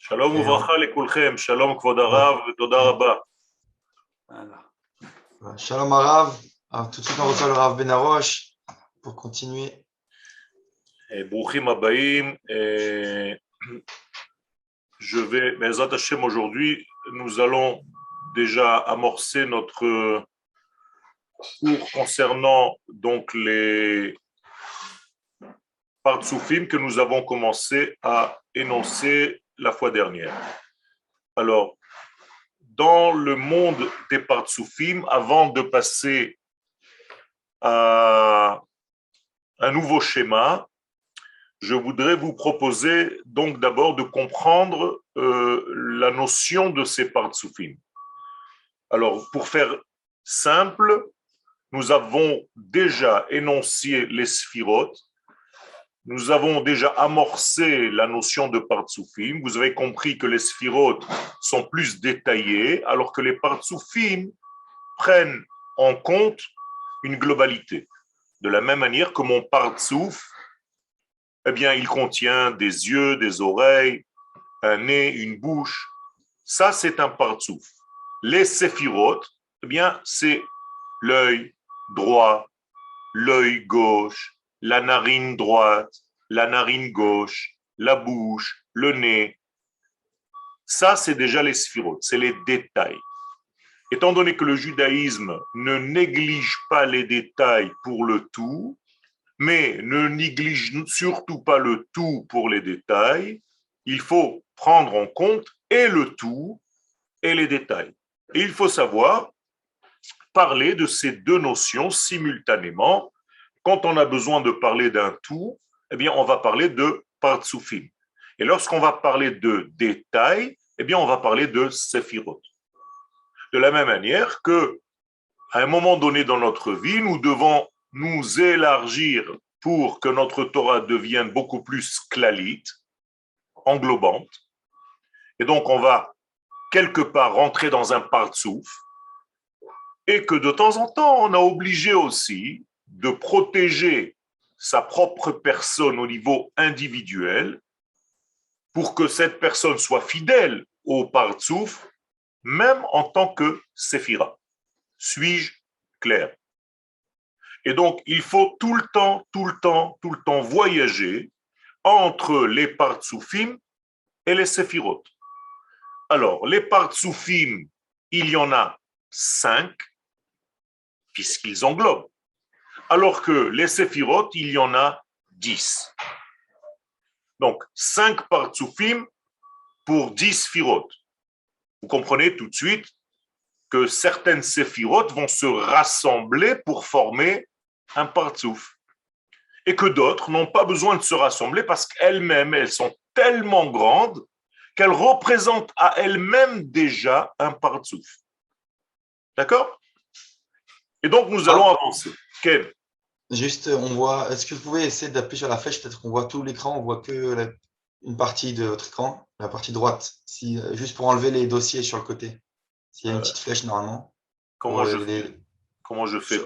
שלום Et וברכה לכולכם, שלום כבוד ouais, הרב ותודה רבה. voilà. Ouais, Shalom Arav. Alors, tout de suite, on reçoit le Rav Benaroche pour continuer. ברוכים הבאים. Je vais, Bezrat Hashem, aujourd'hui, nous allons déjà amorcer notre cours concernant donc les partsoufim que nous avons commencé à énoncer la fois dernière. Alors, dans le monde des partsoufim, avant de passer à un nouveau schéma, je voudrais vous proposer donc d'abord de comprendre la notion de ces partsoufim. Alors, pour faire simple, nous avons déjà énoncé les sphirotes, nous avons déjà amorcé la notion de partsoufim. Vous avez compris que les sphirotes sont plus détaillés, alors que les partsoufim prennent en compte une globalité. De la même manière que mon partsouf, eh bien, il contient des yeux, des oreilles, un nez, une bouche. Ça, c'est un partsouf. Les séphirotes, eh bien, c'est l'œil droit, l'œil gauche, la narine droite, la narine gauche, la bouche, le nez. Ça, c'est déjà les sphirotes, c'est les détails. Étant donné que le judaïsme ne néglige pas les détails pour le tout, mais ne néglige surtout pas le tout pour les détails, il faut prendre en compte et le tout et les détails. Et il faut savoir parler de ces deux notions simultanément. Quand on a besoin de parler d'un tout, eh bien, on va parler de partsoufim. Et lorsqu'on va parler de détails, eh bien, on va parler de séphirot. De la même manière que, à un moment donné dans notre vie, nous devons nous élargir pour que notre Torah devienne beaucoup plus klalite, englobante. Et donc, on va quelque part rentrer dans un partsouf, et que de temps en temps, on a obligé aussi de protéger sa propre personne au niveau individuel pour que cette personne soit fidèle au partsouf, même en tant que séphira. Suis-je clair? Et donc, il faut tout le temps voyager entre les partsoufim et les séphirot. Alors, les partsoufim, il y en a 5, puisqu'ils englobent. Alors que les séphirot, il y en a 10. Donc, 5 partsoufim pour 10 séphirot. Vous comprenez tout de suite que certaines séphirotes vont se rassembler pour former un partsouf. Et que d'autres n'ont pas besoin de se rassembler parce qu'elles-mêmes, elles sont tellement grandes qu'elles représentent à elles-mêmes déjà un partsouf. D'accord? Et donc, nous allons avancer. Quel? Juste, on voit. Est-ce que vous pouvez essayer d'appuyer sur la flèche? Peut-être qu'on voit tout l'écran, on voit que une partie de votre écran, la partie droite. Si, juste pour enlever les dossiers sur le côté. S'il y a une petite flèche normalement. Comment je fais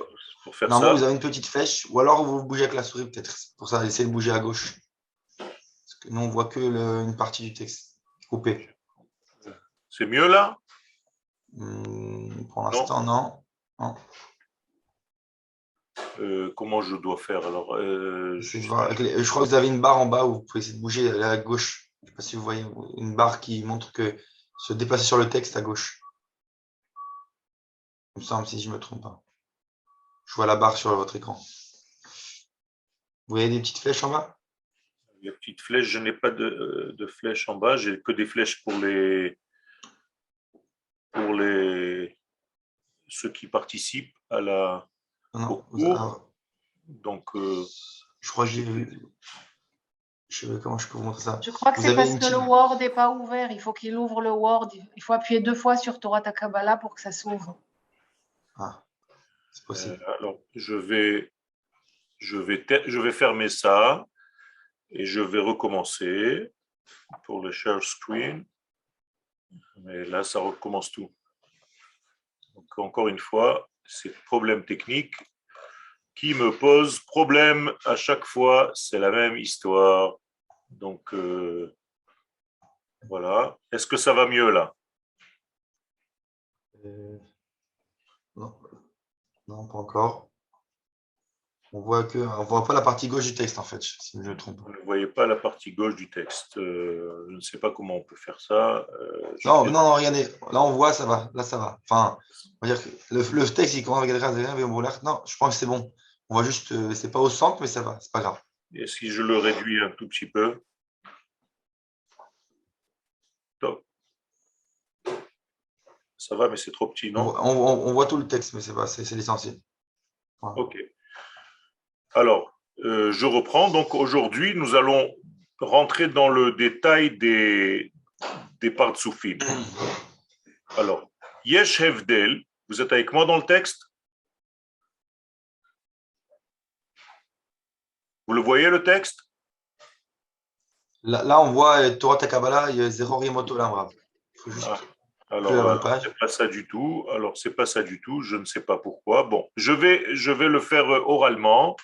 pour faire Normalement, ça? vous avez une petite flèche, ou alors vous bougez avec la souris, peut-être. Pour ça, essayez de bouger à gauche. Parce que nous, on voit que une partie du texte coupée. C'est mieux là? Pour l'instant, non. Comment je dois faire alors? Je crois que vous avez une barre en bas où vous pouvez essayer de bouger à gauche. Je ne sais pas si vous voyez une barre qui montre que se déplacer sur le texte à gauche. Il me semble, si je ne me trompe pas. Je vois la barre sur votre écran. Vous voyez des petites flèches en bas? Les petites flèches, je n'ai pas de flèches en bas, j'ai que des flèches pour ceux qui participent au cours. Donc, je crois que j'ai vu. Je sais pas comment je peux vous montrer ça. Je crois que c'est parce que le Word n'est pas ouvert. Il faut qu'il ouvre le Word. Il faut appuyer 2 fois sur Torah Takabala pour que ça s'ouvre. Ah, c'est possible. Alors, je vais fermer ça et je vais recommencer pour le share screen. Mais là, ça recommence tout. Donc, encore une fois, c'est problème technique qui me pose problème à chaque fois. C'est la même histoire. Donc, Voilà. Est-ce que ça va mieux là? Non, non, pas encore. On voit pas la partie gauche du texte en fait, si je ne me trompe Vous pas. ne voyez pas la partie gauche du texte. Je ne sais pas comment on peut faire ça. Je Non, suis non, non, regardez. Là, on voit, ça va. Là, ça va. Enfin, on va dire que le texte, il commence avec non, je pense que c'est bon. On voit juste, c'est pas au centre, mais ça va, c'est pas grave. Et si je le réduis un tout petit peu, top. Ça va, mais c'est trop petit, non? On voit tout le texte, mais c'est l'essentiel. Voilà. Ok. Alors, je reprends. Donc aujourd'hui, nous allons rentrer dans le détail des partsoufim. Alors, Yesh Hevdel, vous êtes avec moi dans le texte? Vous le voyez le texte? Là, on voit Torah Takabala, il y a zéro Rimoto Lamrav. Il faut juste plus la bonne page. C'est pas ça du tout. Alors, c'est pas ça du tout. Je ne sais pas pourquoi. Bon, je vais le faire oralement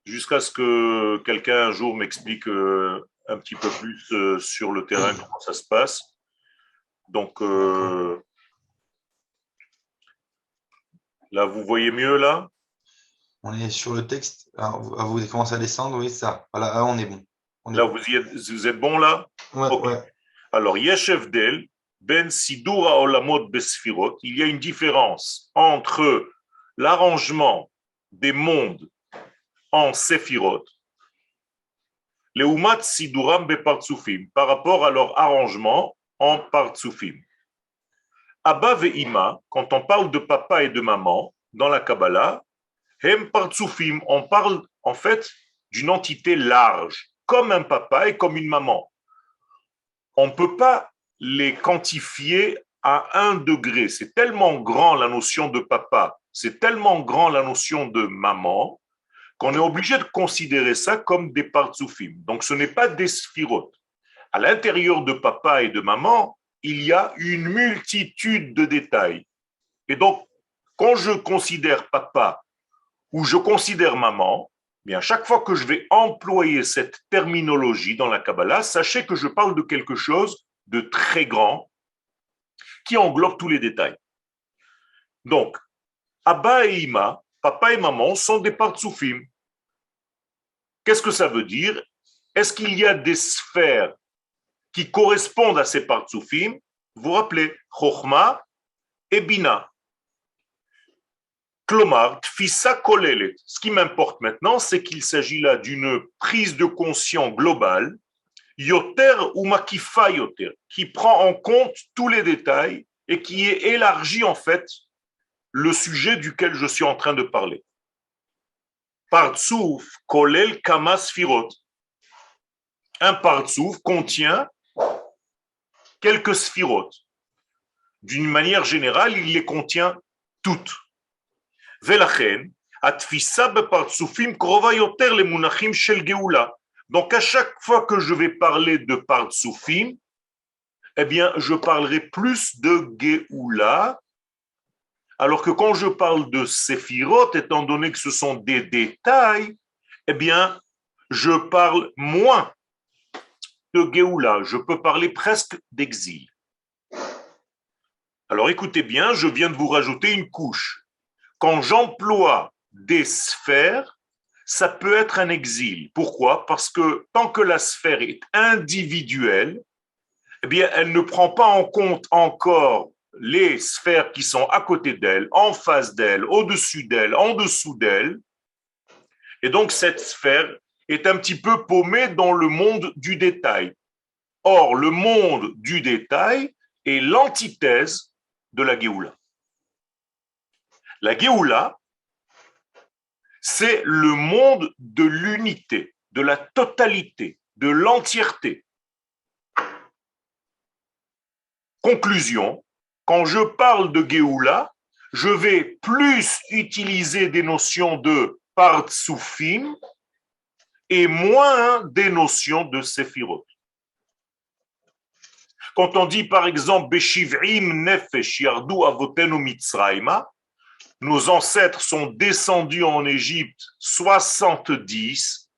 jusqu'à ce que quelqu'un un jour m'explique un petit peu plus sur le terrain comment ça se passe. Donc, là, vous voyez mieux là? On est sur le texte. Alors, vous commencez à descendre, oui, ça. Voilà, là, on est bon. Là, vous êtes bon là? Ouais, Ok. ouais. Alors, Yeshev Del, Ben Sidura Olamot Besfirot, il y a une différence entre l'arrangement des mondes en Séphirot, Leumat Siduram Bepartsufim, par rapport à leur arrangement en Partsufim. Abba Ve'ima, quand on parle de papa et de maman dans la Kabbalah, Hem Partsufim, on parle en fait d'une entité large, comme un papa et comme une maman. On ne peut pas les quantifier à 1 degré. C'est tellement grand la notion de papa, c'est tellement grand la notion de maman, qu'on est obligé de considérer ça comme des partsoufim. Donc ce n'est pas des sphirotes. À l'intérieur de papa et de maman, il y a une multitude de détails. Et donc, quand je considère papa ou je considère maman, bien, chaque fois que je vais employer cette terminologie dans la Kabbalah, sachez que je parle de quelque chose de très grand qui englobe tous les détails. Donc, Abba et Ima, papa et maman, sont des partsoufim. Qu'est-ce que ça veut dire? Est-ce qu'il y a des sphères qui correspondent à ces partsoufim? Vous vous rappelez, Chochma et Bina. Klomar, Tfissa Kolelet. Ce qui m'importe maintenant, c'est qu'il s'agit là d'une prise de conscience globale, Yoter ou Makifa Yoter, qui prend en compte tous les détails et qui est élargi en fait le sujet duquel je suis en train de parler. Partsouf Kolel Kama Sfirot. Un partsouf contient quelques sphirotes. D'une manière générale, il les contient toutes. Velachen, atfissa bepartsufim krova yoter le munachim shel geoula. Donc à chaque fois que je vais parler de partsufim, eh bien je parlerai plus de geoula, alors que quand je parle de séphirot, étant donné que ce sont des détails, eh bien je parle moins de geoula. Je peux parler presque d'exil. Alors écoutez bien, je viens de vous rajouter une couche. Quand j'emploie des sphères, ça peut être un exil. Pourquoi? Parce que tant que la sphère est individuelle, eh bien, elle ne prend pas en compte encore les sphères qui sont à côté d'elle, en face d'elle, au-dessus d'elle, en dessous d'elle. Et donc, cette sphère est un petit peu paumée dans le monde du détail. Or, le monde du détail est l'antithèse de la Géoula. La Géoula, c'est le monde de l'unité, de la totalité, de l'entièreté. Conclusion, quand je parle de Géoula, je vais plus utiliser des notions de Partsoufim et moins des notions de Séphirot. Quand on dit par exemple Beshivrim Nefesh Yardu Avotenu Mitzrayma, nos ancêtres sont descendus en Égypte 70,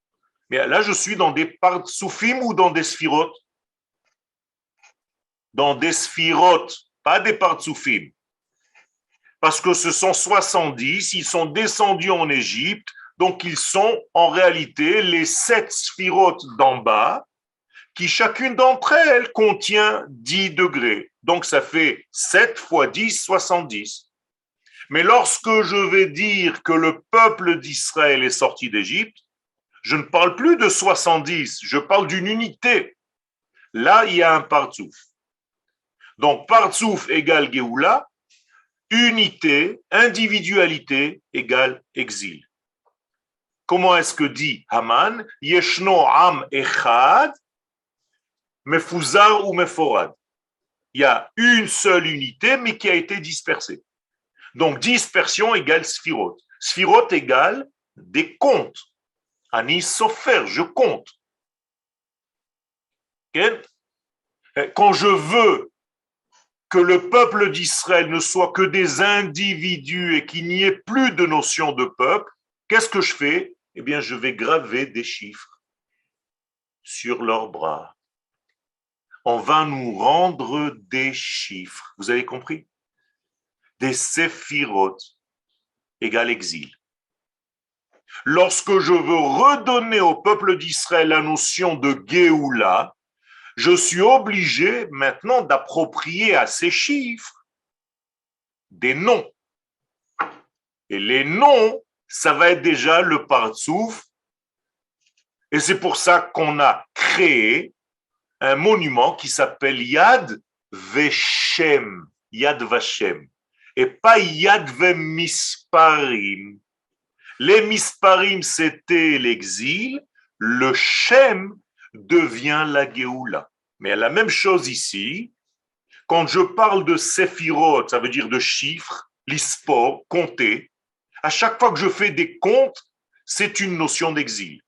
mais là je suis dans des partsoufim ou dans des sphirotes? dans des sphirotes, pas des partsoufim. Parce que ce sont 70, ils sont descendus en Égypte, donc ils sont en réalité les 7 sphirotes d'en bas, qui chacune d'entre elles contient 10 degrés. Donc ça fait 7 fois 10, 70. Mais lorsque je vais dire que le peuple d'Israël est sorti d'Égypte, je ne parle plus de 70, je parle d'une unité. Là, il y a un partsouf. Donc, partsouf égale Géoula, unité, individualité égale exil. Comment est-ce que dit Haman? Yeshno am echad, mefuzar ou meforad. Il y a une seule unité, mais qui a été dispersée. Donc, dispersion égale sphirot. Sphirot égale des comptes. Ani sofer, je compte. Okay? Quand je veux que le peuple d'Israël ne soit que des individus et qu'il n'y ait plus de notion de peuple, qu'est-ce que je fais? Eh bien, je vais graver des chiffres sur leurs bras. On va nous rendre des chiffres. Vous avez compris? Des séphirotes égale exil. Lorsque je veux redonner au peuple d'Israël la notion de Géoula, je suis obligé maintenant d'approprier à ces chiffres des noms. Et les noms, ça va être déjà le partsouf. Et c'est pour ça qu'on a créé un monument qui s'appelle Yad Veshem, Yad Vashem, et pas Yad Vemisparim. Les misparim, c'était l'exil, le Shem devient la Géoula. Mais il y a la même chose ici. Quand je parle de séphirot, ça veut dire de chiffres, l'ispor, compter. À chaque fois que je fais des comptes, c'est une notion d'exil.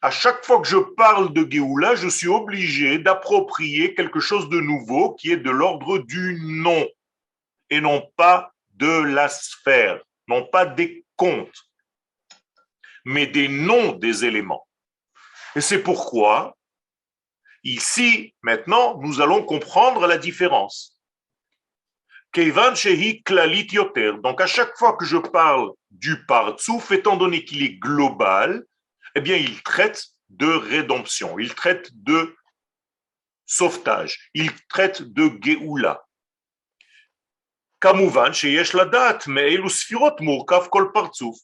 À chaque fois que je parle de Géoula, je suis obligé d'approprier quelque chose de nouveau qui est de l'ordre du nom et non pas de la sphère, non pas des comptes, mais des noms des éléments. Et c'est pourquoi, ici, maintenant, nous allons comprendre la différence. Keivan shehi klalit yoter. Donc, à chaque fois que je parle du partsouf, étant donné qu'il est global, eh bien, il traite de rédemption, il traite de sauvetage, il traite de Géoula. Kamouvan sheyesh ladat me'elu sfirot murkav kol partsouf.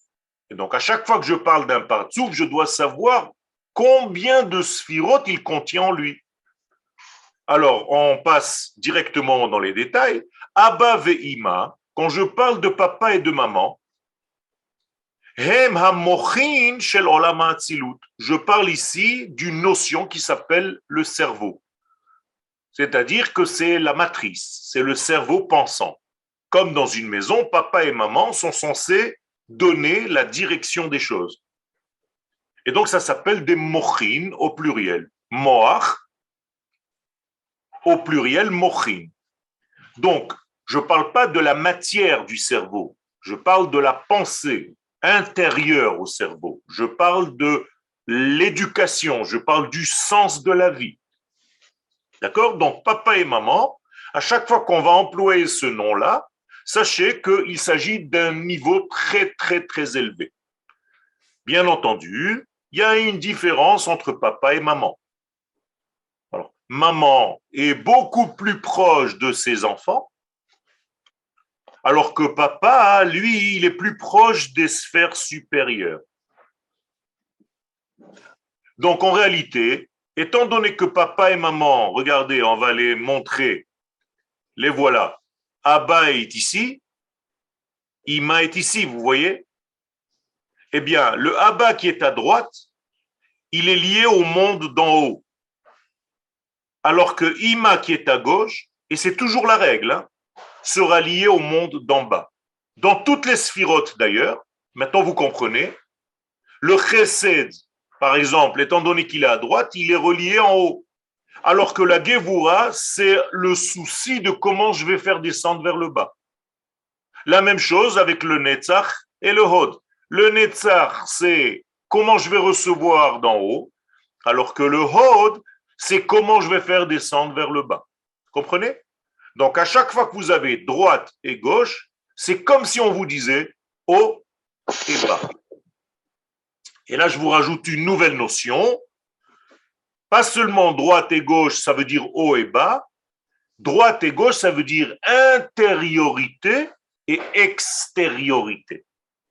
Et donc, à chaque fois que je parle d'un partsouf, je dois savoir combien de sphirot il contient en lui. Alors, on passe directement dans les détails. Abba ve'ima, quand je parle de papa et de maman, hem hamochin shel olam ha'atzilut. Je parle ici d'une notion qui s'appelle le cerveau. C'est-à-dire que c'est la matrice, c'est le cerveau pensant. Comme dans une maison, papa et maman sont censés donner la direction des choses. Et donc, ça s'appelle des mochin au pluriel. Moach, au pluriel, mochin. Donc, je ne parle pas de la matière du cerveau, je parle de la pensée intérieure au cerveau. Je parle de l'éducation, je parle du sens de la vie. D'accord? Donc, papa et maman, à chaque fois qu'on va employer ce nom-là, sachez qu'il s'agit d'un niveau très, très, très élevé. Bien entendu, il y a une différence entre papa et maman. Alors, maman est beaucoup plus proche de ses enfants, alors que papa, lui, il est plus proche des sphères supérieures. Donc, en réalité, étant donné que papa et maman, regardez, on va les montrer, les voilà. Abba est ici, Ima est ici, vous voyez? Eh bien, le Abba qui est à droite, il est lié au monde d'en haut. Alors que Ima qui est à gauche, et c'est toujours la règle, hein, sera lié au monde d'en bas. Dans toutes les sphirotes d'ailleurs, maintenant vous comprenez, le Chesed, par exemple, étant donné qu'il est à droite, il est relié en haut. Alors que la Gevura, c'est le souci de comment je vais faire descendre vers le bas. La même chose avec le Netzach et le Hod. Le Netzach, c'est comment je vais recevoir d'en haut, alors que le Hod, c'est comment je vais faire descendre vers le bas. Comprenez? Donc, à chaque fois que vous avez droite et gauche, c'est comme si on vous disait haut et bas. Et là, je vous rajoute une nouvelle notion. Pas seulement droite et gauche, ça veut dire haut et bas. Droite et gauche, ça veut dire intériorité et extériorité.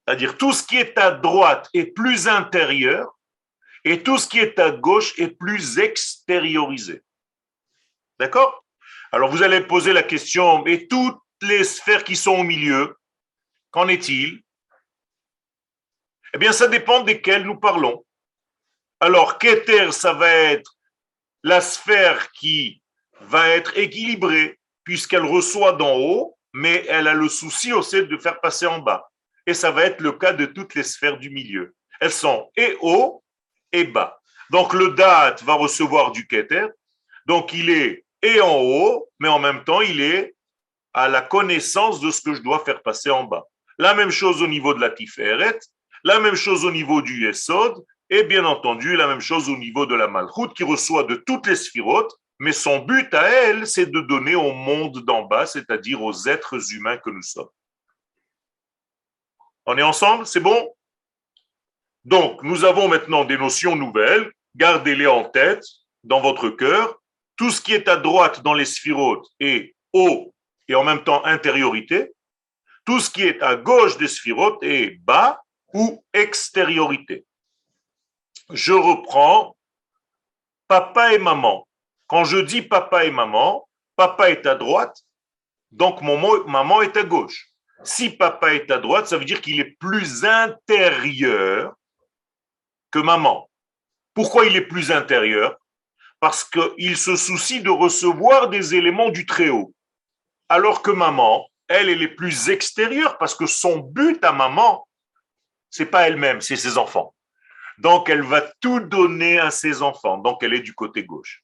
C'est-à-dire tout ce qui est à droite est plus intérieur et tout ce qui est à gauche est plus extériorisé. D'accord? Alors vous allez poser la question, et toutes les sphères qui sont au milieu, qu'en est-il? Eh bien, ça dépend desquelles nous parlons. Alors, Keter, ça va être la sphère qui va être équilibrée, puisqu'elle reçoit d'en haut, mais elle a le souci aussi de faire passer en bas. Et ça va être le cas de toutes les sphères du milieu. Elles sont et haut et bas. Donc, le Da'at va recevoir du Keter, donc il est et en haut, mais en même temps, il est à la connaissance de ce que je dois faire passer en bas. La même chose au niveau de la Tiferet, la même chose au niveau du Yesod, et bien entendu, la même chose au niveau de la Malchut qui reçoit de toutes les sphirotes, mais son but à elle, c'est de donner au monde d'en bas, c'est-à-dire aux êtres humains que nous sommes. On est ensemble? C'est bon? Donc, nous avons maintenant des notions nouvelles, gardez-les en tête, dans votre cœur. Tout ce qui est à droite dans les sphirotes est haut et en même temps intériorité. Tout ce qui est à gauche des sphirotes est bas ou extériorité. Je reprends papa et maman. Quand je dis papa et maman, papa est à droite, donc maman est à gauche. Si papa est à droite, ça veut dire qu'il est plus intérieur que maman. Pourquoi il est plus intérieur? Parce qu'il se soucie de recevoir des éléments du Très-Haut. Alors que maman, elle est plus extérieure parce que son but à maman, c'est pas elle-même, c'est ses enfants. Donc, elle va tout donner à ses enfants. Donc, elle est du côté gauche.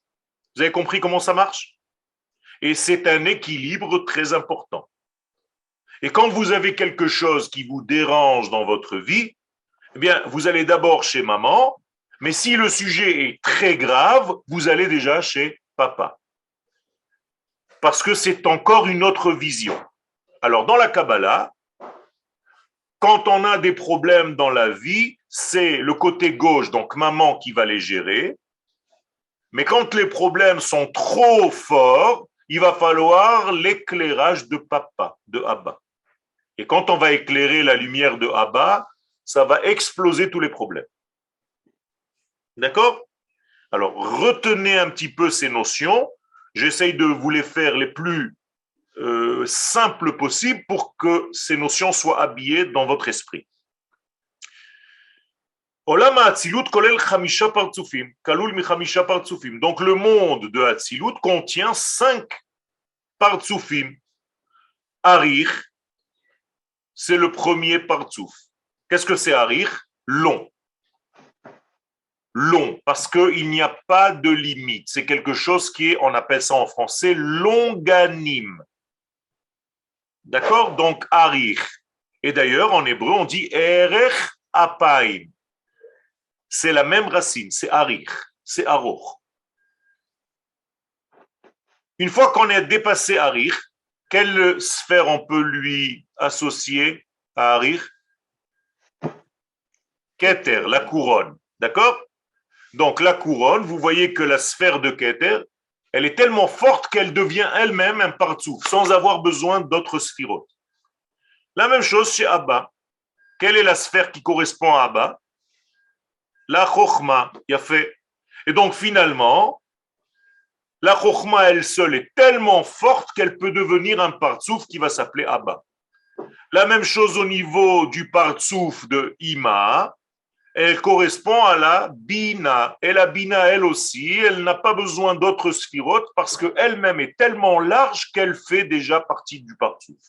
Vous avez compris comment ça marche? Et c'est un équilibre très important. Et quand vous avez quelque chose qui vous dérange dans votre vie, eh bien, vous allez d'abord chez maman, mais si le sujet est très grave, vous allez déjà chez papa. Parce que c'est encore une autre vision. Alors, dans la Kabbalah, quand on a des problèmes dans la vie, c'est le côté gauche, donc maman, qui va les gérer. Mais quand les problèmes sont trop forts, il va falloir l'éclairage de papa, de Abba. Et quand on va éclairer la lumière de Abba, ça va exploser tous les problèmes. D'accord? Alors, retenez un petit peu ces notions. J'essaye de vous les faire les plus simples possibles pour que ces notions soient habillées dans votre esprit. Olam Hatzilut kolel chamisha partsufim, kalul mi chamisha partsufim. Donc le monde de Hatzilut contient 5 partsufim. Arir, c'est le premier partsuf. Qu'est-ce que c'est Arir? Long. Long, parce qu'il n'y a pas de limite. C'est quelque chose qui est, on appelle ça en français, longanime. D'accord? Donc Arir. Et d'ailleurs, en hébreu, on dit Erech Apaim. C'est la même racine, c'est Arir, c'est Aroch. Une fois qu'on a dépassé Arir, quelle sphère on peut lui associer à Arir? Keter, la couronne. D'accord? Donc la couronne, vous voyez que la sphère de Keter, elle est tellement forte qu'elle devient elle-même un partsouf, sans avoir besoin d'autres sphirotes. La même chose chez Abba. Quelle est la sphère qui correspond à Abba? La Chokhma, Yafé. Et donc finalement, la Chokhma elle seule est tellement forte qu'elle peut devenir un partsouf qui va s'appeler Abba. La même chose au niveau du partsouf de Ima, elle correspond à la Bina. Et la Bina, elle aussi, elle n'a pas besoin d'autres sphirotes parce qu'elle-même est tellement large qu'elle fait déjà partie du partsouf.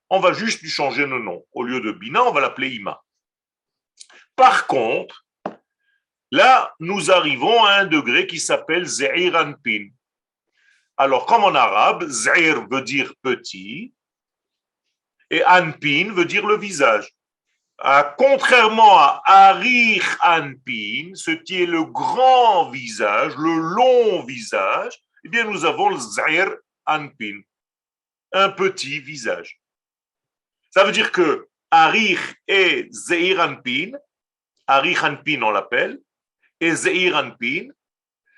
On va juste lui changer le nom. Au lieu de Bina, on va l'appeler Ima. Par contre, là, nous arrivons à un degré qui s'appelle Ze'ir Anpin. Alors, comme en arabe, Ze'ir veut dire petit et Anpin veut dire le visage. Contrairement à Arir Anpin, ce qui est le grand visage, le long visage, eh bien, nous avons le Ze'ir Anpin, un petit visage. Ça veut dire que Arich et Zeir Anpin, Arich Anpin on l'appelle, et Zeir Anpin,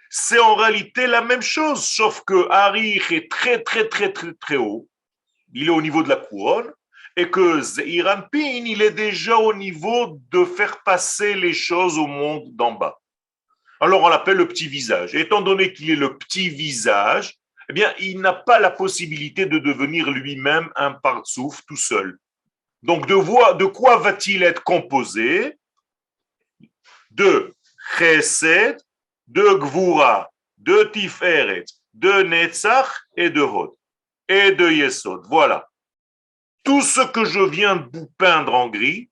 c'est en réalité la même chose, sauf que Arich est très, très, très, très, très haut. Il est au niveau de la couronne, et que Zeir Anpin, il est déjà au niveau de faire passer les choses au monde d'en bas. Alors on l'appelle le petit visage. Et étant donné qu'il est le petit visage, eh bien, il n'a pas la possibilité de devenir lui-même un partsouf tout seul. Donc, de quoi va-t-il être composé? De chesed, de gvura, de tiferet, de netzach et de hod, et de yesod. Voilà. Tout ce que je viens de vous peindre en gris,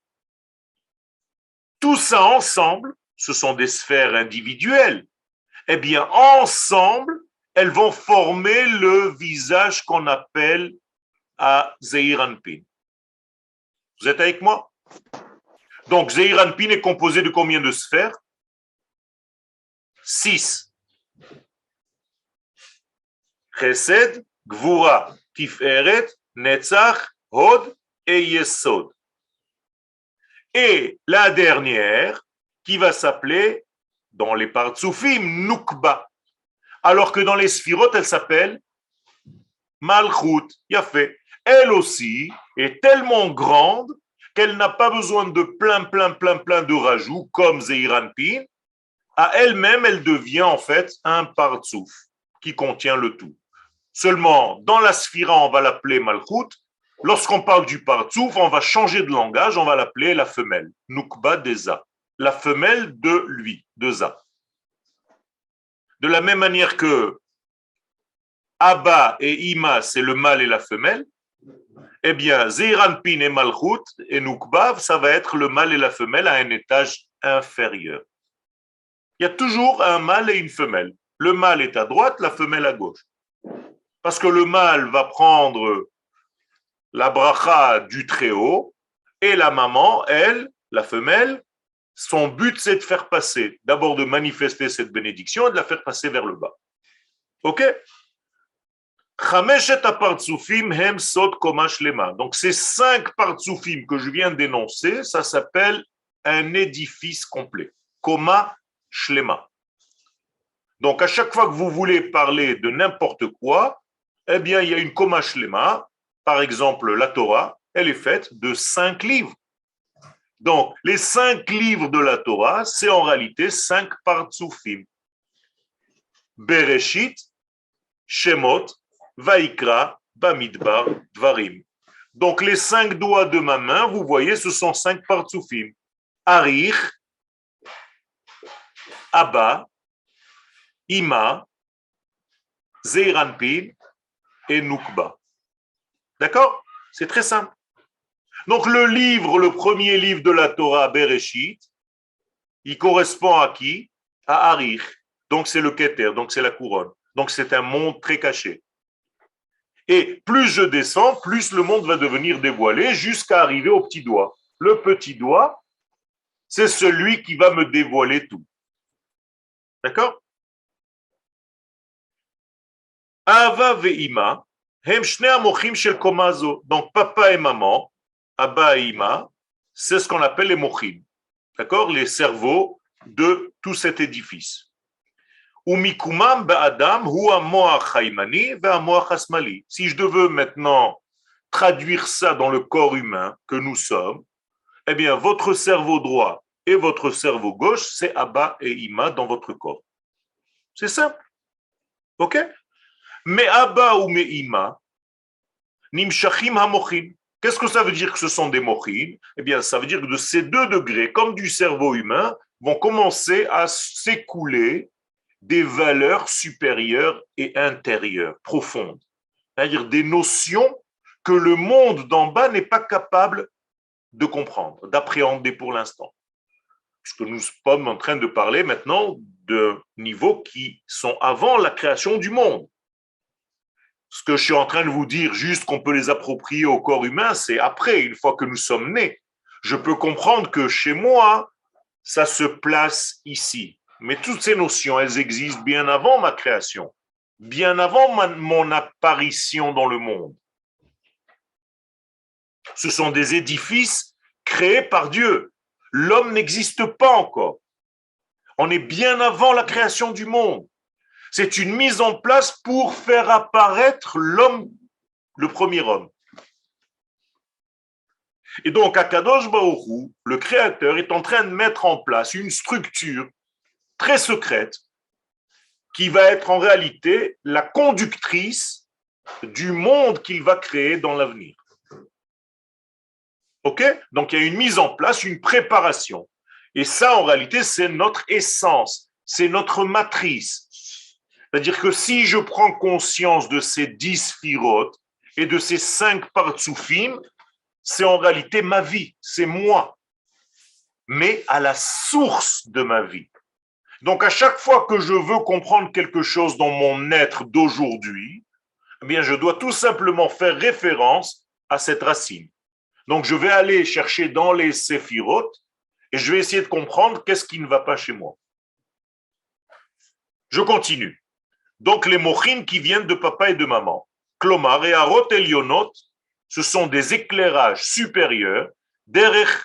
tout ça ensemble, ce sont des sphères individuelles. Eh bien, ensemble, elles vont former le visage qu'on appelle à Zeir Anpin. Vous êtes avec moi? Donc, Zeir Anpin est composé de combien de sphères? 6. Chesed, Gvura, Tiferet, Netzach, Hod et Yesod. Et la dernière, qui va s'appeler, dans les Partsoufim, Nukba. Alors que dans les Sphirot, elle s'appelle Malchut. Yafé. Elle aussi est tellement grande qu'elle n'a pas besoin de plein de rajouts comme Zeir Anpin. À elle-même, elle devient en fait un Partsouf qui contient le tout. Seulement, dans la Sphira, on va l'appeler Malchut. Lorsqu'on parle du Partsouf, on va changer de langage, on va l'appeler la femelle. Nukba de Za. La femelle de lui, de Za. De la même manière que Abba et Ima, c'est le mâle et la femelle, eh bien, Zeir Anpin et Malchut et Nukba, ça va être le mâle et la femelle à un étage inférieur. Il y a toujours un mâle et une femelle. Le mâle est à droite, la femelle à gauche. Parce que le mâle va prendre la bracha du Très-Haut et la maman, elle, la femelle, son but c'est de faire passer, d'abord de manifester cette bénédiction et de la faire passer vers le bas. Ok? Donc ces 5 partsoufim que je viens d'énoncer, ça s'appelle un édifice complet. Koma shlema. Donc à chaque fois que vous voulez parler de n'importe quoi, eh bien il y a une koma shlema. Par exemple, la Torah, elle est faite de 5 livres. Donc les 5 livres de la Torah, c'est en réalité 5 partsoufim. Bereshit, Shemot, Vaikra, Bamidbar, Dvarim. Donc les 5 doigts de ma main, vous voyez, ce sont 5 partsoufim. Arich, Abba, Ima, Zeir Anpin et Nukba. D'accord? C'est très simple. Donc le premier livre de la Torah, Bereshit, il correspond à qui? À Arich. Donc c'est le Keter, donc c'est la couronne. Donc c'est un monde très caché. Et plus je descends, plus le monde va devenir dévoilé jusqu'à arriver au petit doigt. Le petit doigt, c'est celui qui va me dévoiler tout. D'accord? Ava ve'ima, hem shne amochim shel komazo. Donc papa et maman, Abba et Ima, c'est ce qu'on appelle les mochim. D'accord? Les cerveaux de tout cet édifice. Si je devais maintenant traduire ça dans le corps humain que nous sommes, eh bien, votre cerveau droit et votre cerveau gauche, c'est Abba et Ima dans votre corps. C'est simple. OK? Mais Abba ou mais Ima, nimshachim hamochim. Qu'est-ce que ça veut dire que ce sont des mochim? Eh bien, ça veut dire que de ces 2 degrés, comme du cerveau humain, vont commencer à s'écouler des valeurs supérieures et intérieures, profondes. C'est-à-dire des notions que le monde d'en bas n'est pas capable de comprendre, d'appréhender pour l'instant. Puisque nous sommes en train de parler maintenant de niveaux qui sont avant la création du monde. Ce que je suis en train de vous dire, juste qu'on peut les approprier au corps humain, c'est après, une fois que nous sommes nés. Je peux comprendre que chez moi, ça se place ici. Mais toutes ces notions, elles existent bien avant ma création. bien avant mon apparition dans le monde. Ce sont des édifices créés par Dieu. L'homme n'existe pas encore. On est bien avant la création du monde. C'est une mise en place pour faire apparaître l'homme, le premier homme. Et donc, Akadosh Baruch Hu, le Créateur, est en train de mettre en place une structure très secrète qui va être en réalité la conductrice du monde qu'il va créer dans l'avenir. Ok? Donc, il y a une mise en place, une préparation. Et ça, en réalité, c'est notre essence, c'est notre matrice. C'est-à-dire que si je prends conscience de ces 10 firotes et de ces 5 partsoufim, c'est en réalité ma vie, c'est moi, mais à la source de ma vie. Donc, à chaque fois que je veux comprendre quelque chose dans mon être d'aujourd'hui, eh bien, je dois tout simplement faire référence à cette racine. Donc, je vais aller chercher dans les séphirotes et je vais essayer de comprendre qu'est-ce qui ne va pas chez moi. Je continue. Donc, les mochim qui viennent de papa et de maman, Klomar et Harot Elionot, ce sont des éclairages supérieurs, derech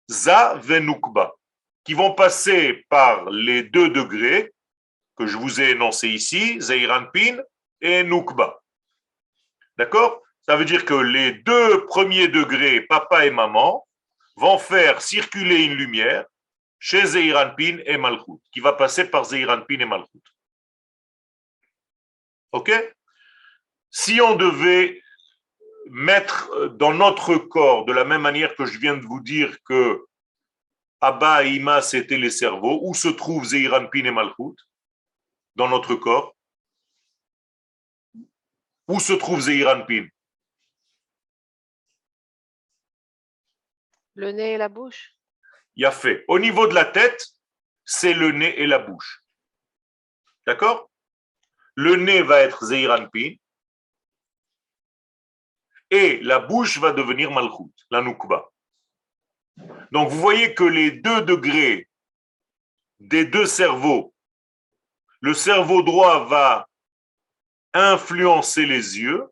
za venukba, qui vont passer par les 2 degrés que je vous ai énoncés ici, Zeiranpin et Nukba. D'accord? Ça veut dire que les 2 premiers degrés, papa et maman, vont faire circuler une lumière chez Zeiranpin et Malchut, qui va passer par Zeiranpin et Malchut. Ok? Si on devait mettre dans notre corps, de la même manière que je viens de vous dire que Abba et Ima, c'était les cerveaux, où se trouvent Zeiranpin et Malchut dans notre corps? Où se trouve Zeiranpin? Le nez et la bouche. Il a fait. Au niveau de la tête, c'est le nez et la bouche. D'accord? Le nez va être Zeiranpin et la bouche va devenir Malchut, la Nukba. Donc vous voyez que les 2 degrés des 2 cerveaux, le cerveau droit va influencer les yeux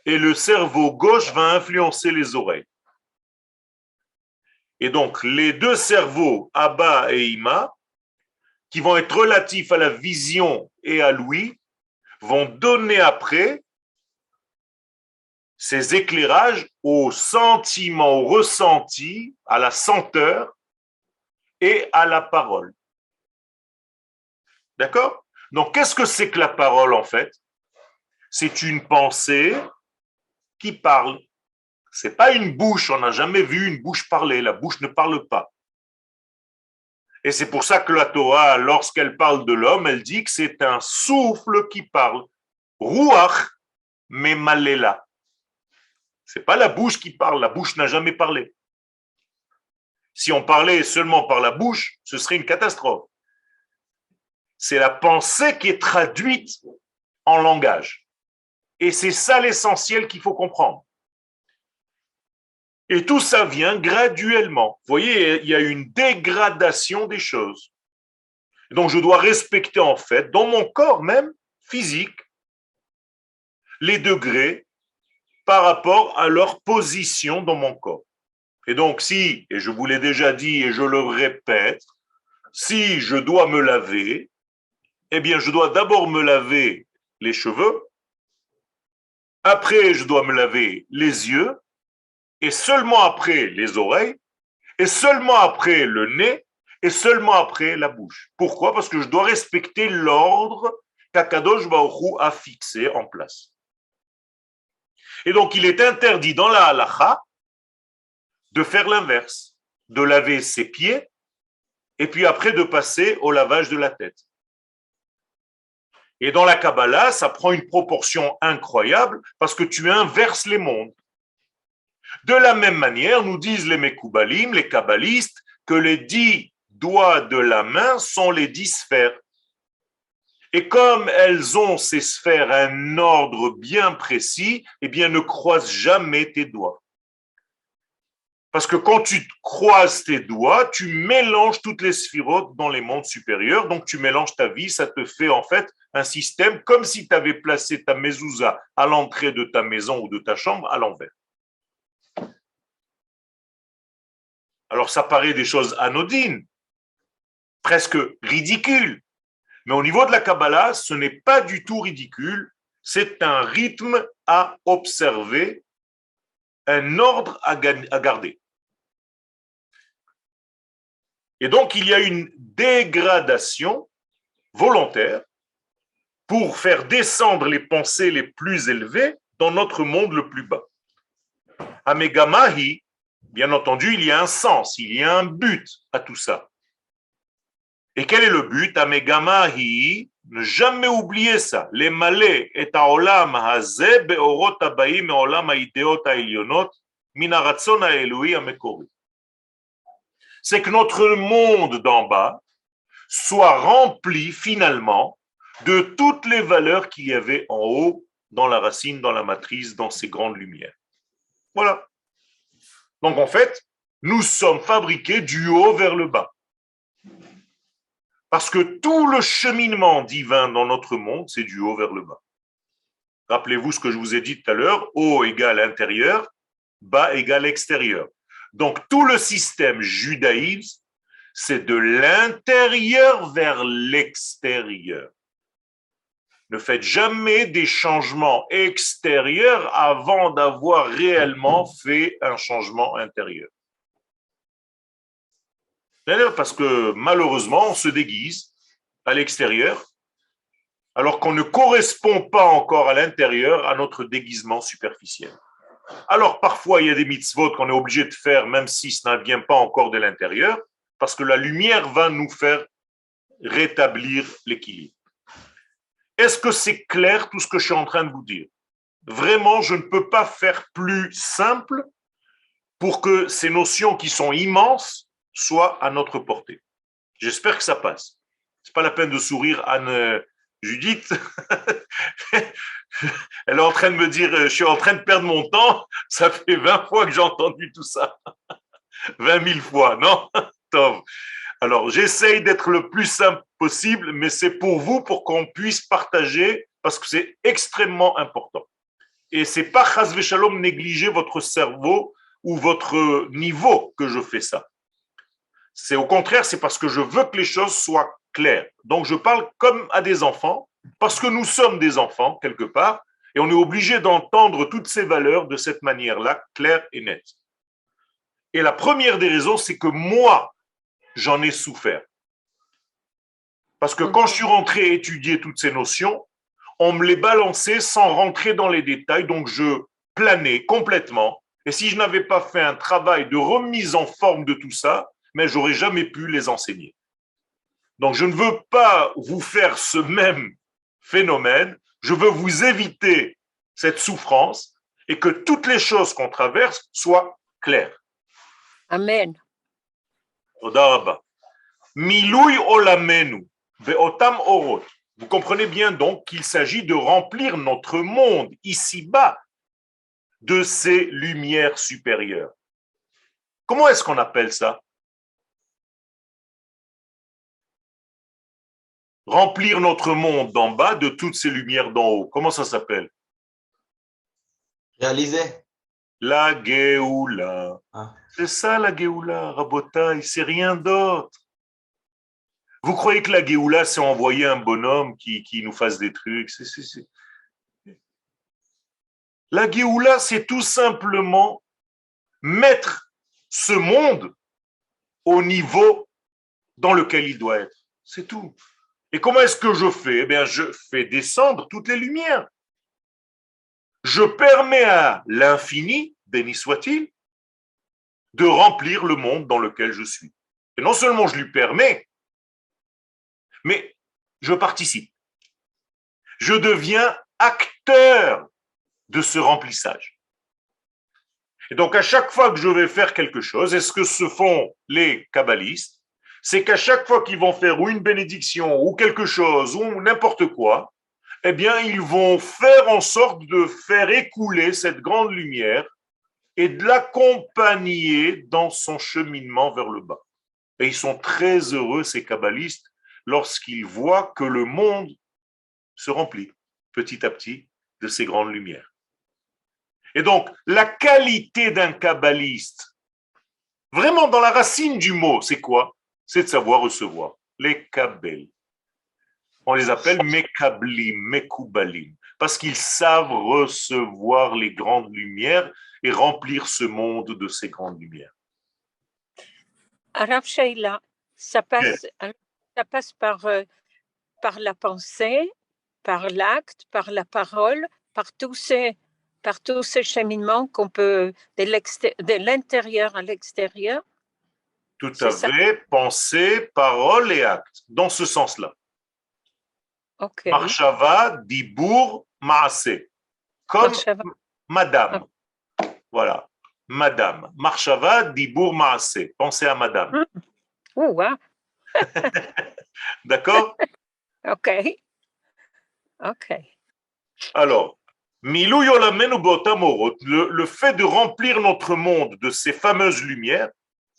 et le cerveau gauche va influencer les oreilles. Et donc les 2 cerveaux, Abba et Ima, qui vont être relatifs à la vision et à l'ouïe, vont donner après ces éclairages au sentiment, au ressenti, à la senteur et à la parole. D'accord? Donc, qu'est-ce que c'est que la parole en fait? C'est une pensée qui parle. C'est pas une bouche, on n'a jamais vu une bouche parler, la bouche ne parle pas. Et c'est pour ça que la Torah, lorsqu'elle parle de l'homme, elle dit que c'est un souffle qui parle. Ruach memalela. C'est pas la bouche qui parle, la bouche n'a jamais parlé. Si on parlait seulement par la bouche, ce serait une catastrophe. C'est la pensée qui est traduite en langage. Et c'est ça l'essentiel qu'il faut comprendre. Et tout ça vient graduellement. Vous voyez, il y a une dégradation des choses. Donc je dois respecter en fait, dans mon corps même, physique, les degrés par rapport à leur position dans mon corps. Et donc si, et je vous l'ai déjà dit et je le répète, si je dois me laver, eh bien je dois d'abord me laver les cheveux, après je dois me laver les yeux, et seulement après les oreilles, et seulement après le nez, et seulement après la bouche. Pourquoi? Parce que je dois respecter l'ordre qu'Akadosh Baruch Hu a fixé en place. Et donc, il est interdit dans la halacha de faire l'inverse, de laver ses pieds et puis après de passer au lavage de la tête. Et dans la Kabbalah, ça prend une proportion incroyable parce que tu inverses les mondes. De la même manière, nous disent les Mekoubalim, les kabbalistes, que les 10 doigts de la main sont les 10 sphères. Et comme elles ont ces sphères un ordre bien précis, eh bien ne croise jamais tes doigts. Parce que quand tu croises tes doigts, tu mélanges toutes les sphirotes dans les mondes supérieurs, donc tu mélanges ta vie, ça te fait en fait un système comme si tu avais placé ta mezouza à l'entrée de ta maison ou de ta chambre à l'envers. Alors ça paraît des choses anodines, presque ridicules. Mais au niveau de la Kabbalah, ce n'est pas du tout ridicule. C'est un rythme à observer, un ordre à garder. Et donc, il y a une dégradation volontaire pour faire descendre les pensées les plus élevées dans notre monde le plus bas. Amegamahi, bien entendu, il y a un sens, il y a un but à tout ça. Et quel est le but? Amegamahi, ne jamais oublier ça. Les malais et haolam hazeh beorot habaim meolam haideot haelyonot min haratzon haeloi hamekori. C'est que notre monde d'en bas soit rempli finalement de toutes les valeurs qu'il y avait en haut, dans la racine, dans la matrice, dans ces grandes lumières. Voilà. Donc en fait, nous sommes fabriqués du haut vers le bas. Parce que tout le cheminement divin dans notre monde, c'est du haut vers le bas. Rappelez-vous ce que je vous ai dit tout à l'heure, haut égale intérieur, bas égale extérieur. Donc tout le système judaïsme, c'est de l'intérieur vers l'extérieur. Ne faites jamais des changements extérieurs avant d'avoir réellement fait un changement intérieur. Parce que malheureusement, on se déguise à l'extérieur, alors qu'on ne correspond pas encore à l'intérieur à notre déguisement superficiel. Alors parfois, il y a des mitzvot qu'on est obligé de faire, même si ça ne vient pas encore de l'intérieur, parce que la lumière va nous faire rétablir l'équilibre. Est-ce que c'est clair tout ce que je suis en train de vous dire? Vraiment, je ne peux pas faire plus simple pour que ces notions qui sont immenses soient à notre portée. J'espère que ça passe. C'est pas la peine de sourire, Anne-Judith. Elle est en train de me dire, je suis en train de perdre mon temps. Ça fait 20 fois que j'ai entendu tout ça. 20 000 fois, non? Tov. Alors, j'essaye d'être le plus simple possible, mais c'est pour vous, pour qu'on puisse partager, parce que c'est extrêmement important. Et c'est pas chas v'shalom négliger votre cerveau ou votre niveau que je fais ça. C'est au contraire, c'est parce que je veux que les choses soient claires. Donc, je parle comme à des enfants, parce que nous sommes des enfants, quelque part, et on est obligé d'entendre toutes ces valeurs de cette manière-là, claire et nette. Et la première des raisons, c'est que moi, j'en ai souffert. Parce que quand je suis rentré étudier toutes ces notions, on me les balançait sans rentrer dans les détails, donc je planais complètement. Et si je n'avais pas fait un travail de remise en forme de tout ça, mais j'aurais jamais pu les enseigner. Donc je ne veux pas vous faire ce même phénomène, je veux vous éviter cette souffrance et que toutes les choses qu'on traverse soient claires. Amen. Toda rabba. Milui olamenu ve'otam orot. Vous comprenez bien donc qu'il s'agit de remplir notre monde ici-bas de ces lumières supérieures. Comment est-ce qu'on appelle ça? Remplir notre monde d'en bas de toutes ces lumières d'en haut. Comment ça s'appelle? Réaliser. La Géoula. Ah. C'est ça la Géoula, Rabotaï, c'est rien d'autre. Vous croyez que la Géoula, c'est envoyer un bonhomme qui nous fasse des trucs? La Géoula, c'est tout simplement mettre ce monde au niveau dans lequel il doit être. C'est tout. Et comment est-ce que je fais? Eh bien, je fais descendre toutes les lumières. Je permets à l'infini, béni soit-il, de remplir le monde dans lequel je suis. Et non seulement je lui permets, mais je participe. Je deviens acteur de ce remplissage. Et donc, à chaque fois que je vais faire quelque chose, et ce que se font les kabbalistes, c'est qu'à chaque fois qu'ils vont faire ou une bénédiction ou quelque chose ou n'importe quoi, eh bien, ils vont faire en sorte de faire écouler cette grande lumière et de l'accompagner dans son cheminement vers le bas. Et ils sont très heureux, ces kabbalistes, lorsqu'ils voient que le monde se remplit petit à petit de ces grandes lumières. Et donc, la qualité d'un kabbaliste, vraiment dans la racine du mot, c'est quoi? C'est de savoir recevoir. Les kabbel. On les appelle mekablim, mekoubalim, parce qu'ils savent recevoir les grandes lumières et remplir ce monde de ces grandes lumières. Arav Sheila, ça passe par la pensée, par l'acte, par la parole, par tous ces cheminements qu'on peut de l'intérieur à l'extérieur. Tout à fait, pensée, parole et acte, dans ce sens-là. Okay. Marshava, Dibour, Maaseh. Comme Marshava. madame. Voilà. Madame. Marshava, Dibour, Maaseh. Pensez à madame. Wow. D'accord? Ok. Alors, Milou Yolamenu Botamorot, le fait de remplir notre monde de ces fameuses lumières,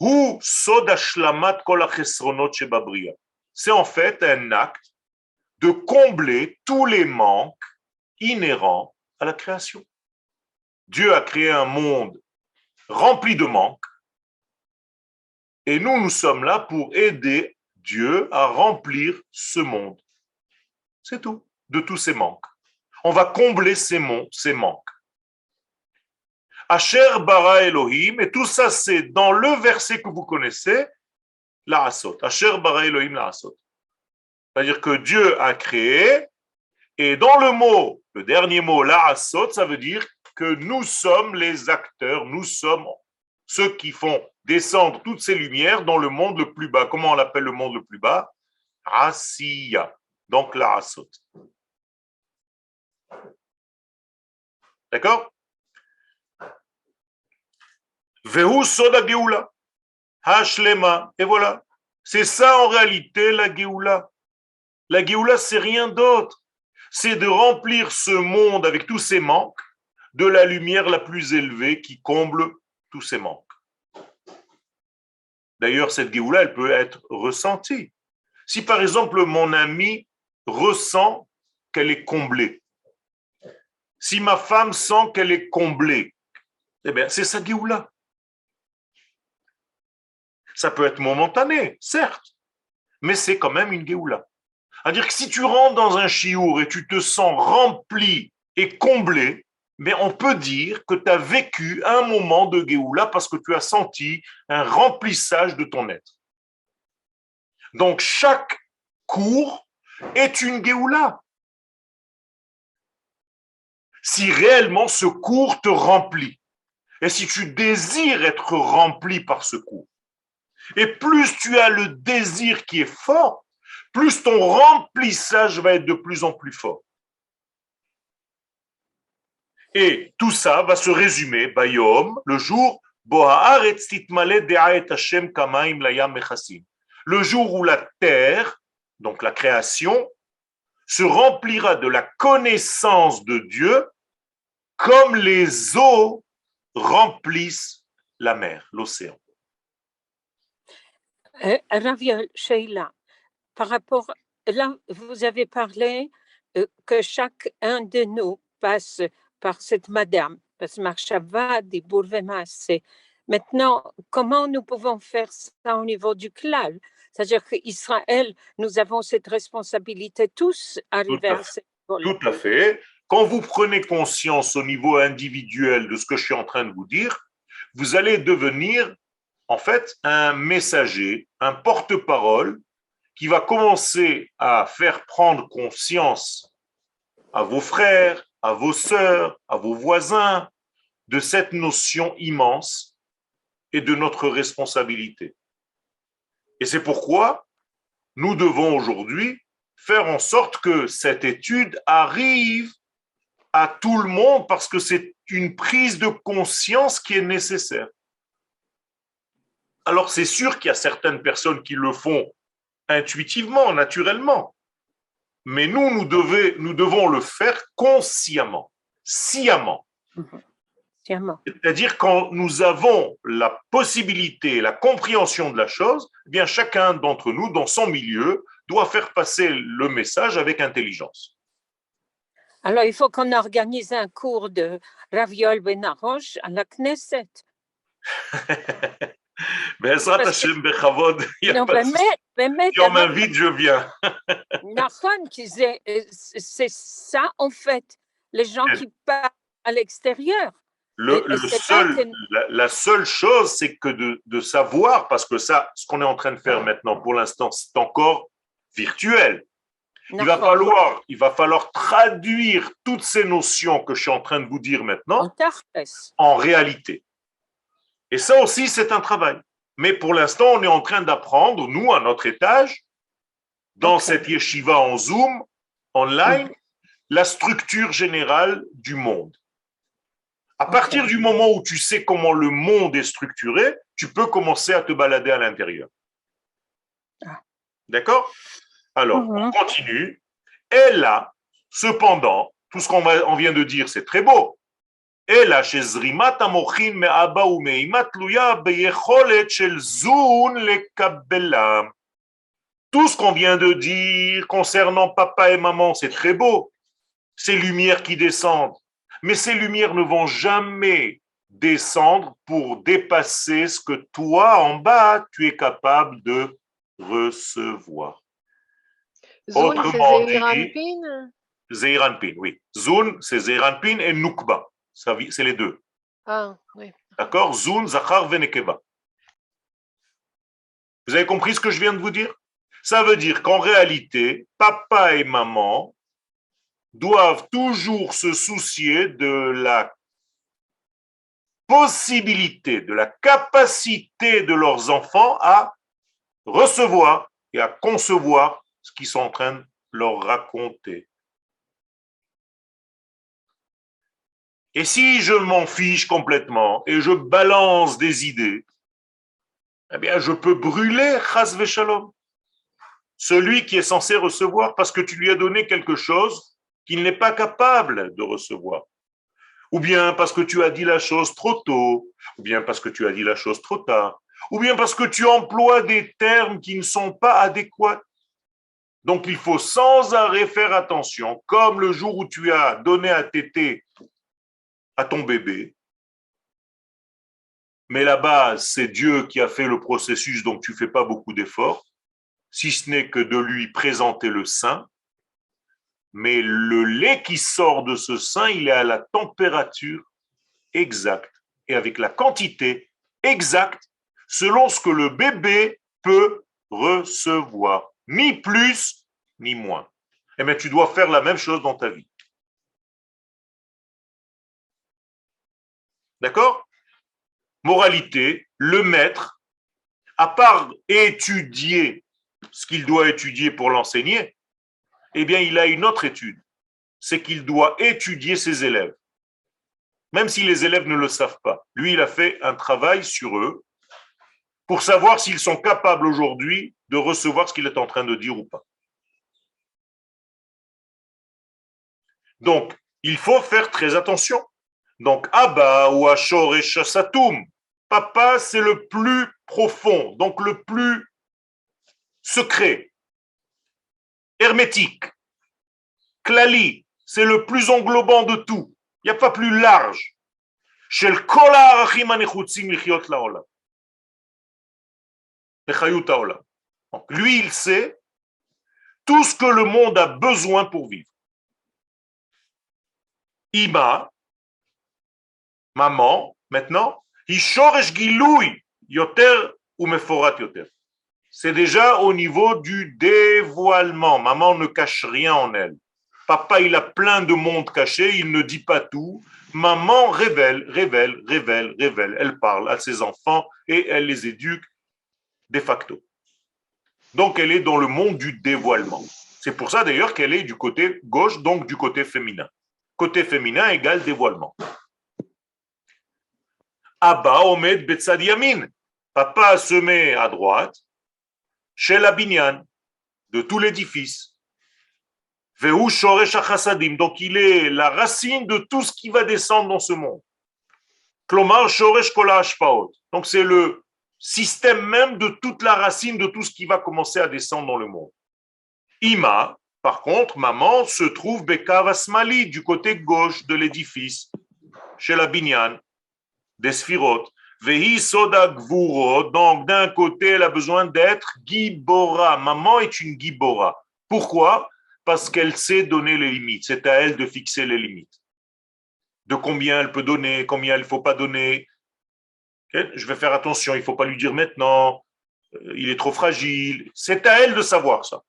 ou Sod Ashlamat Kol Achesronot Shebabria. C'est en fait un acte de combler tous les manques inhérents à la création. Dieu a créé un monde rempli de manques et nous sommes là pour aider Dieu à remplir ce monde. C'est tout, de tous ces manques. On va combler ces manques. Asher bara Elohim, et tout ça c'est dans le verset que vous connaissez, la Asot. Asher bara Elohim la Asot. C'est-à-dire que Dieu a créé, et dans le dernier mot, la Asot, ça veut dire que nous sommes les acteurs, nous sommes ceux qui font descendre toutes ces lumières dans le monde le plus bas. Comment on l'appelle le monde le plus bas? Asiya. Donc la Asot. D'accord? Vehu soda geoula. Hashlema. Et voilà. C'est ça en réalité la geoula. La Géoula, c'est rien d'autre. C'est de remplir ce monde avec tous ses manques de la lumière la plus élevée qui comble tous ses manques. D'ailleurs, cette Géoula, elle peut être ressentie. Si par exemple, mon ami ressent qu'elle est comblée, si ma femme sent qu'elle est comblée, eh bien, c'est sa Géoula. Ça peut être momentané, certes, mais c'est quand même une Géoula. C'est-à-dire que si tu rentres dans un chiour et tu te sens rempli et comblé, mais on peut dire que tu as vécu un moment de Géoula parce que tu as senti un remplissage de ton être. Donc chaque cours est une Géoula. Si réellement ce cours te remplit, et si tu désires être rempli par ce cours, et plus tu as le désir qui est fort, plus ton remplissage va être de plus en plus fort. Et tout ça va se résumer, Bayom, le jour, le jour où la terre, donc la création, se remplira de la connaissance de Dieu comme les eaux remplissent la mer, l'océan. Rav Sheila, par rapport, là, vous avez parlé que chacun de nous passe par cette madame, parce que Marshava, des Bourvemas. Maintenant, comment nous pouvons faire ça au niveau du klal? C'est-à-dire qu'Israël, nous avons cette responsabilité tous arriver à ce niveau-là. Tout à fait. Quand vous prenez conscience au niveau individuel de ce que je suis en train de vous dire, vous allez devenir en fait un messager, un porte-parole qui va commencer à faire prendre conscience à vos frères, à vos sœurs, à vos voisins de cette notion immense et de notre responsabilité. Et c'est pourquoi nous devons aujourd'hui faire en sorte que cette étude arrive à tout le monde parce que c'est une prise de conscience qui est nécessaire. Alors c'est sûr qu'il y a certaines personnes qui le font intuitivement, naturellement. Mais nous devons le faire consciemment, sciemment. C'est-à-dire quand nous avons la possibilité, la compréhension de la chose, eh bien chacun d'entre nous, dans son milieu, doit faire passer le message avec intelligence. Alors, il faut qu'on organise un cours de Raviol Benaroche à la Knesset. Be'ezrat Parce que- Hashem, bechavod, il n'y a Non, pas de souci. באמת, Si on m'invite, je viens. נכון, כי c'est ça, en fait, les gens qui partent à l'extérieur. Le c'est seul, là que- la seule chose, c'est que de savoir, parce que ça, ce qu'on est en train de faire maintenant, pour l'instant, c'est encore virtuel. נכון, Il va falloir traduire toutes ces notions que je suis en train de vous dire en maintenant תכלס. en réalité. Et ça aussi, c'est un travail. Mais pour l'instant, on est en train d'apprendre, nous, à notre étage, dans Ok. cette yeshiva en Zoom, online, la structure générale du monde. À partir du moment où tu sais comment le monde est structuré, tu peux commencer à te balader à l'intérieur. Ah. D'accord? Alors, Mhm. on continue. Et là, cependant, tout ce on vient de dire, c'est très beau. Et là, chez Zrimat Amochin me'aba ou me'ima tluya beyecholet shel zun lekabela. Tout ce qu'on vient de dire concernant papa et maman, c'est très beau. Ces lumières qui descendent. Mais ces lumières ne vont jamais descendre pour dépasser ce que toi, en bas, tu es capable de recevoir. Zoun, c'est Autrement Zeir dit, Anpin? Zeir Anpin, oui. Zun, c'est Zeir Anpin et Nukba. C'est les deux. Ah, oui. D'accord? Zun, Zachar, Venekeva. Vous avez compris ce que je viens de vous dire? Ça veut dire qu'en réalité, papa et maman doivent toujours se soucier de la possibilité, de la capacité de leurs enfants à recevoir et à concevoir ce qu'ils sont en train de leur raconter. Et si je m'en fiche complètement et je balance des idées, eh bien, je peux brûler chas v'shalom, celui qui est censé recevoir parce que tu lui as donné quelque chose qu'il n'est pas capable de recevoir. Ou bien parce que tu as dit la chose trop tôt, ou bien parce que tu as dit la chose trop tard, ou bien parce que tu emploies des termes qui ne sont pas adéquats. Donc il faut sans arrêt faire attention, comme le jour où tu as donné à téter à ton bébé, mais là-bas, c'est Dieu qui a fait le processus, donc tu ne fais pas beaucoup d'efforts, si ce n'est que de lui présenter le sein. Mais le lait qui sort de ce sein, il est à la température exacte et avec la quantité exacte selon ce que le bébé peut recevoir, ni plus ni moins. Eh bien, tu dois faire la même chose dans ta vie. D'accord? Moralité, le maître, à part étudier ce qu'il doit étudier pour l'enseigner, eh bien, il a une autre étude. C'est qu'il doit étudier ses élèves. Même si les élèves ne le savent pas. Lui, il a fait un travail sur eux pour savoir s'ils sont capables aujourd'hui de recevoir ce qu'il est en train de dire ou pas. Donc, il faut faire très attention. Donc, Abba ou Ashor et Shasatoum, papa, c'est le plus profond, donc le plus secret, hermétique. Klali, c'est le plus englobant de tout. Il n'y a pas plus large. Shel kol ha'arachim hanechutzim lichiyot la'olam. Lechayut ha'olam. Donc, lui, il sait tout ce que le monde a besoin pour vivre. Ima, maman, maintenant, Hishoresh Giloui, Yoter ou Meforat Yoter. C'est déjà au niveau du dévoilement. Maman ne cache rien en elle. Papa, il a plein de monde caché, il ne dit pas tout. Maman révèle, révèle, révèle, révèle. Elle parle à ses enfants et elle les éduque de facto. Donc, elle est dans le monde du dévoilement. C'est pour ça d'ailleurs qu'elle est du côté gauche, donc du côté féminin. Côté féminin égale dévoilement. Abba omed betzad yamin. Papa se met à droite, chez la binyan, de tout l'édifice. Vehu shoresh hachasadim. Donc il est la racine de tout ce qui va descendre dans ce monde. Klomar shoresh kol hashpaot. Donc c'est le système même de toute la racine de tout ce qui va commencer à descendre dans le monde. Ima, Par contre, maman se trouve Bekav Asmali, du côté gauche de l'édifice, chez la Binyan, des Sphirot. Vehi Soda Gvuro, donc d'un côté, elle a besoin d'être Gibora. Maman est une Gibora. Pourquoi? Parce qu'elle sait donner les limites. C'est à elle de fixer les limites. De combien elle peut donner, combien il ne faut pas donner. Okay? Je vais faire attention, il ne faut pas lui dire maintenant, il est trop fragile. C'est à elle de savoir ça.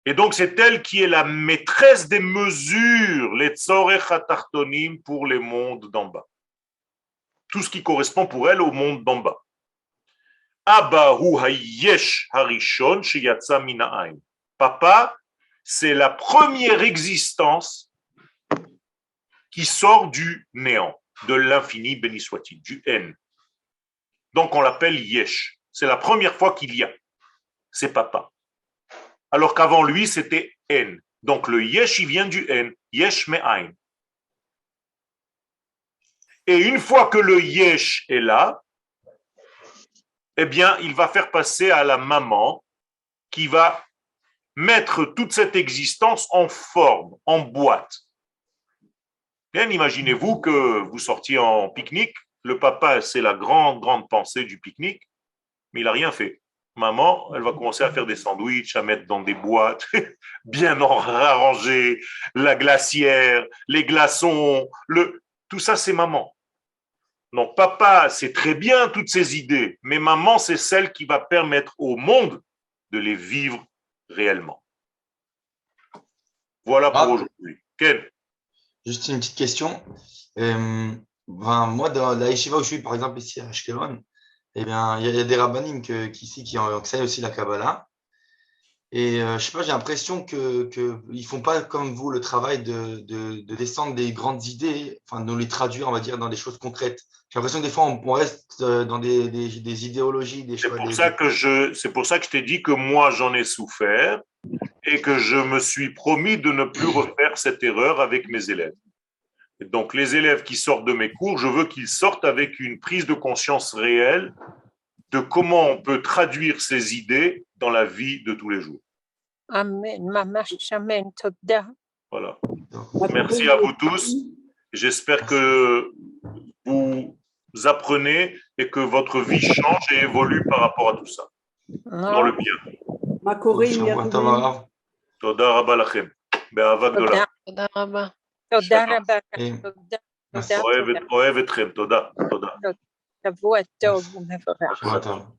Et donc, c'est elle qui est la maîtresse des mesures, les tzorech hatartonim pour les mondes d'en bas. Tout ce qui correspond pour elle au monde d'en bas. Abahu hayesh harishon sheyatsa mina'ain. Papa, c'est la première existence qui sort du néant, de l'infini, béni soit-il, du N. Donc, on l'appelle yesh. C'est la première fois qu'il y a. C'est papa. Alors qu'avant lui, c'était N. Donc le Yesh, il vient du N. Yesh me'ain. Et une fois que le Yesh est là, eh bien, il va faire passer à la maman qui va mettre toute cette existence en forme, en boîte. Bien, imaginez-vous que vous sortiez en pique-nique. Le papa, c'est la grande, grande pensée du pique-nique, mais il n'a rien fait. Maman, elle va commencer à faire des sandwichs, à mettre dans des boîtes, bien arrangées, la glacière, les glaçons, tout ça, c'est maman. Donc, papa, c'est très bien toutes ces idées, mais maman, c'est celle qui va permettre au monde de les vivre réellement. Voilà pour aujourd'hui. Ken? Juste une petite question. Moi, dans la yeshiva où je suis, par exemple, ici à Ashkelon, eh bien, il y a des rabbinim qui enseignent aussi la Kabbalah. Et je sais pas, j'ai l'impression qu'ils ne font pas comme vous le travail de descendre des grandes idées, enfin, de nous les traduire, on va dire, dans des choses concrètes. J'ai l'impression que des fois, on reste dans des idéologies, des C'est choses. pour ça que je t'ai dit que moi, j'en ai souffert et que je me suis promis de ne plus refaire cette erreur avec mes élèves. Et donc, les élèves qui sortent de mes cours, je veux qu'ils sortent avec une prise de conscience réelle de comment on peut traduire ces idées dans la vie de tous les jours. Amen. Mamash, amen. Toda. Voilà. Merci à vous tous. J'espère que vous apprenez et que votre vie change et évolue par rapport à tout ça, dans le bien. Toda rabba lachem. Be'ahava gdola. תודה רבה. תודה רבה. אוהב אתכם. תודה. שבוע טוב ומבורך. שבוע טוב.